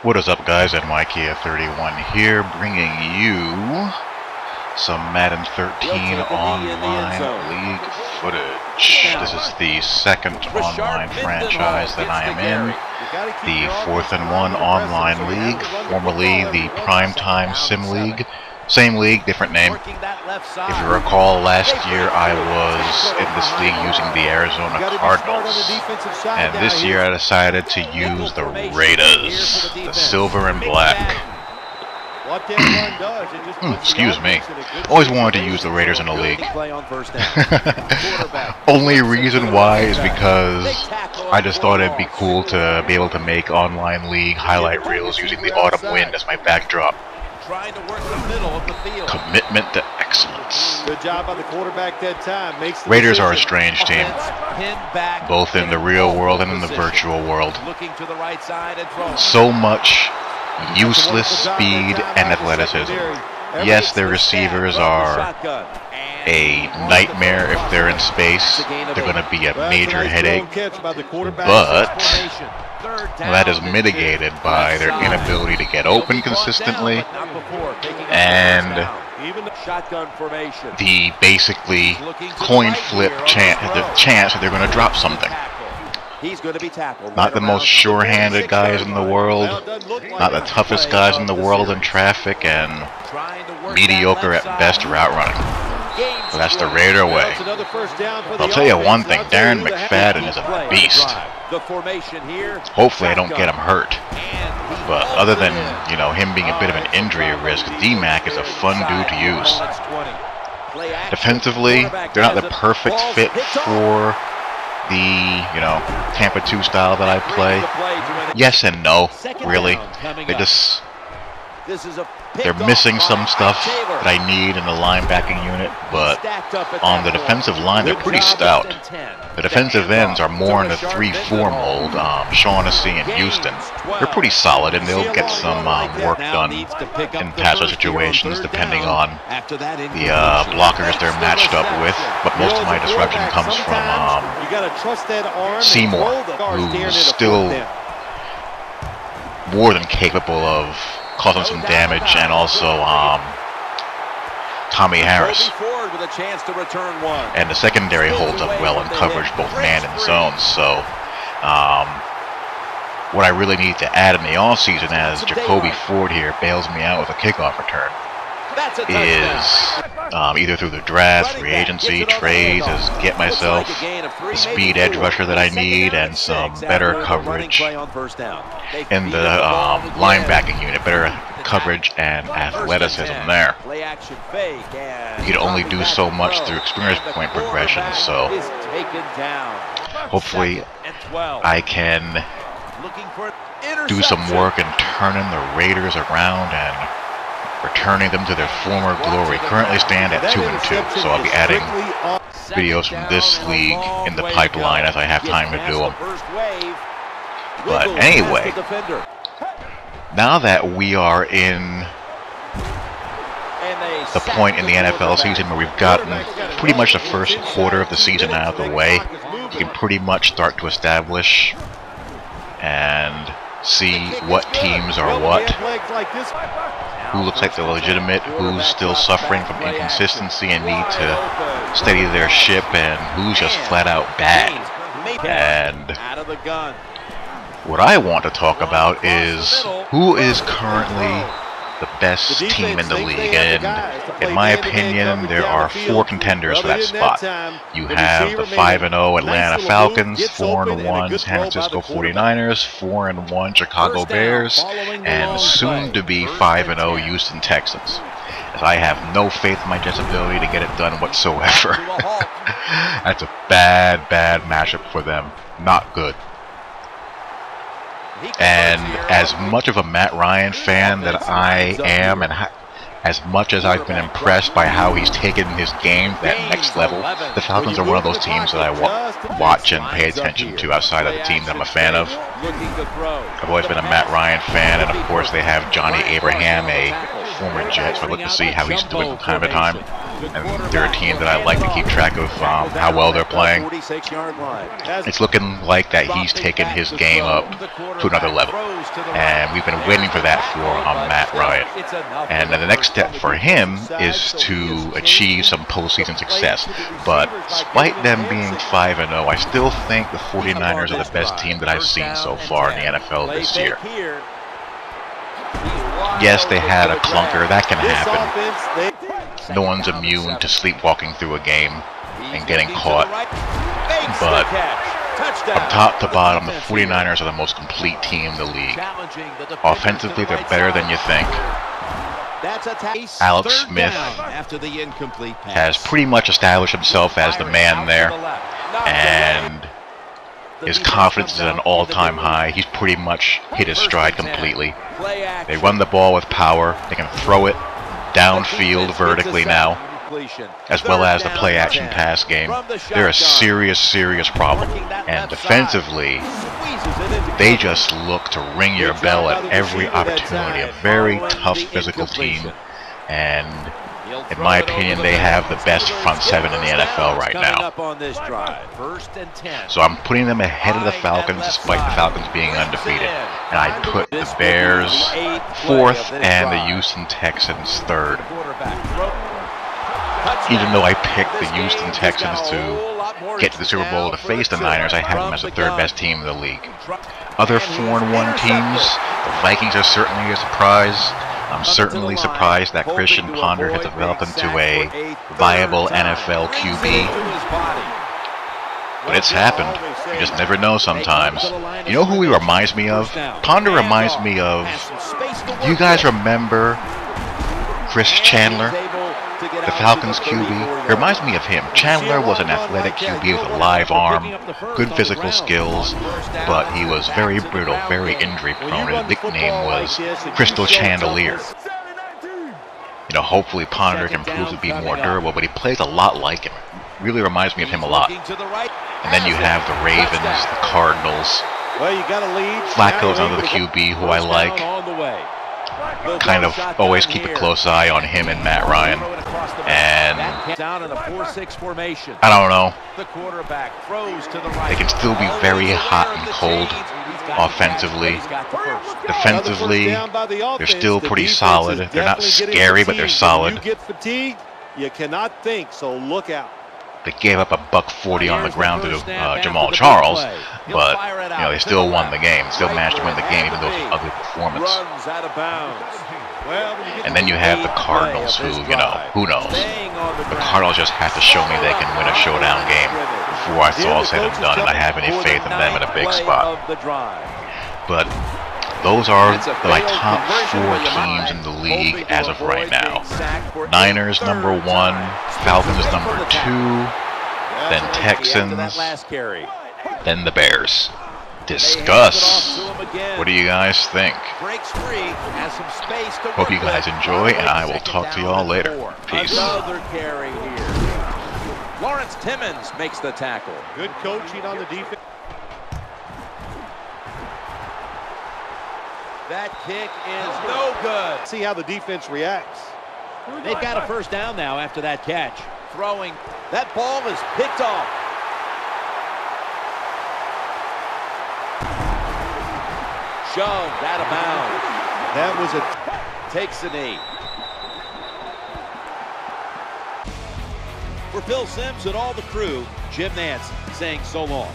What is up, guys? NYKF31 here, bringing you some Madden 13 online league footage. This is the second online franchise that I am in, the 4th and 1 online league, formerly the Primetime Sim League. Same league, different name. If you recall, last year I was in this league using the Arizona Cardinals, and this year I decided to use the Raiders, the silver and black. Excuse me. Always wanted to use the Raiders in the league. Only reason why is because I just thought it'd be cool to be able to make online league highlight reels using the autumn wind as my backdrop. Trying to work the middle of the field. Commitment to excellence. Good job by the quarterback that time. Raiders are a strange team, both in the real world and in the virtual world. So much useless speed and athleticism. Yes, their receivers are a nightmare if they're in space. They're going to be a major headache, but that is mitigated by their inability to get open consistently and the basically coin flip chance that they're going to drop something. Not the most sure-handed guys in the world, not the toughest guys in the world in traffic, and mediocre at best route running. But that's the Raider way. I'll tell you one thing, Darren McFadden is a beast. Hopefully I don't get him hurt. But other than, you know, him being a bit of an injury risk, D-Mac is a fun dude to use. Defensively, they're not the perfect fit for the, you know, Tampa 2 style that I play. Yes and no, really. They're missing some stuff that I need in the linebacking unit, but on the defensive line, they're pretty stout. The defensive ends are more in the 3-4 mold. Shaughnessy and Houston, they're pretty solid, and they'll get some work done in passer situations depending on the blockers they're matched up with. But most of my disruption comes from Seymour, who's still more than capable of causing some damage, and also Tommy Harris. And the secondary holds up well in coverage, both man and zone. So what I really need to add in the offseason, as Jacoby Ford here bails me out with a kickoff return, is either through the draft, free agency, trades, is get myself the speed edge rusher that I need and some better coverage in the linebacking unit, better coverage and athleticism there. You can only do so much through experience point progression, so hopefully I can do some work in turning the Raiders around and returning them to their former glory. Currently stand at 2-2, so I'll be adding videos from this league in the pipeline as I have time to do them. But anyway, now that we are in the point in the NFL season where we've gotten pretty much the first quarter of the season out of the way, you can pretty much start to establish and see what teams are what, who looks like they're legitimate, who's still suffering from inconsistency and need to steady their ship, and who's just flat out bad. And what I want to talk about is who is currently the best team in the league, and in my opinion there are 4 contenders for that spot. You have the 5-0 Atlanta Falcons, 4-1 San Francisco 49ers, 4-1 Chicago Bears, and soon to be 5-0 Houston Texans, as I have no faith in my Jets' ability to get it done whatsoever. That's a bad matchup for them. Not good. And as much of a Matt Ryan fan that I am, and as much as I've been impressed by how he's taken his game to that next level, the Falcons are one of those teams that I watch and pay attention to outside of the team that I'm a fan of. looking to throw. I've always been a Matt Ryan fan, and of course they have Johnny Abraham, a former Jet, so I look to see how he's doing from time to time. And they're a team that I like to keep track of how well they're playing. It's looking like that he's taken his game up to another level, and we've been waiting for that for Matt Ryan. And then the next step for him is to achieve some postseason success. But despite them being 5-0, I still think the 49ers are the best team that I've seen so far in the NFL this year. Yes, they had a clunker. That can happen. No one's immune to sleepwalking through a game and getting caught. But from top to bottom, the 49ers are the most complete team in the league. Offensively, they're better than you think. Alex Smith has pretty much established himself as the man there, and his confidence is at an all-time high. He's pretty much hit his stride completely. They run the ball with power. They can throw it downfield vertically now, as well as the play-action pass game. They're a serious, serious problem. And defensively, they just look to ring your bell at every opportunity. A very tough physical team, and in my opinion, they have the best front seven in the NFL right now. So I'm putting them ahead of the Falcons, despite the Falcons being undefeated. And I put the Bears 4th and the Houston Texans 3rd. Even though I picked the Houston Texans to get to the Super Bowl to face the Niners, I have them as the 3rd best team in the league. Other 4-1 teams, the Vikings are certainly a surprise. I'm certainly surprised that Christian Ponder has developed into a viable NFL QB. But it's happened. You just never know sometimes. You know who he reminds me of? Ponder reminds me of... Do you guys remember Chris Chandler, the Falcons QB? It reminds me of him. Chandler was an athletic QB with a live arm, good physical skills, but he was very brittle, very injury prone. His nickname was Crystal Chandelier. You know, hopefully Ponder can prove to be more durable, but he plays a lot like him. Really reminds me of him a lot. And then you have the Ravens, the Cardinals. Flacco's under the QB, who I like. Kind of always keep a close eye on him and Matt Ryan. And I don't know. They can still be very hot and cold offensively. Defensively, they're still pretty solid. They're not scary, but they're solid. You cannot think, so look out. They gave up $140 on the ground to Jamal Charles, but you know they still won the game. Still managed to win the game, even though it was an ugly performance. And then you have the Cardinals, who, you know, who knows? The Cardinals just have to show me they can win a showdown game before it's all said and done, and I have any faith in them in a big spot. But those are my top 4 teams in the league as of right now. Niners number 1, Falcons number 2, then Texans, then the Bears. Discuss. What do you guys think? Hope you guys enjoy, and I will talk to you all later. Peace. Lawrence Timmons makes the tackle. Good coaching on the defense. That kick is no good. See how the defense reacts. They've got a first down now after that catch. Throwing. That ball is picked off. Shoved out of bounds. That was takes a knee. For Bill Sims and all the crew, Jim Nance saying so long.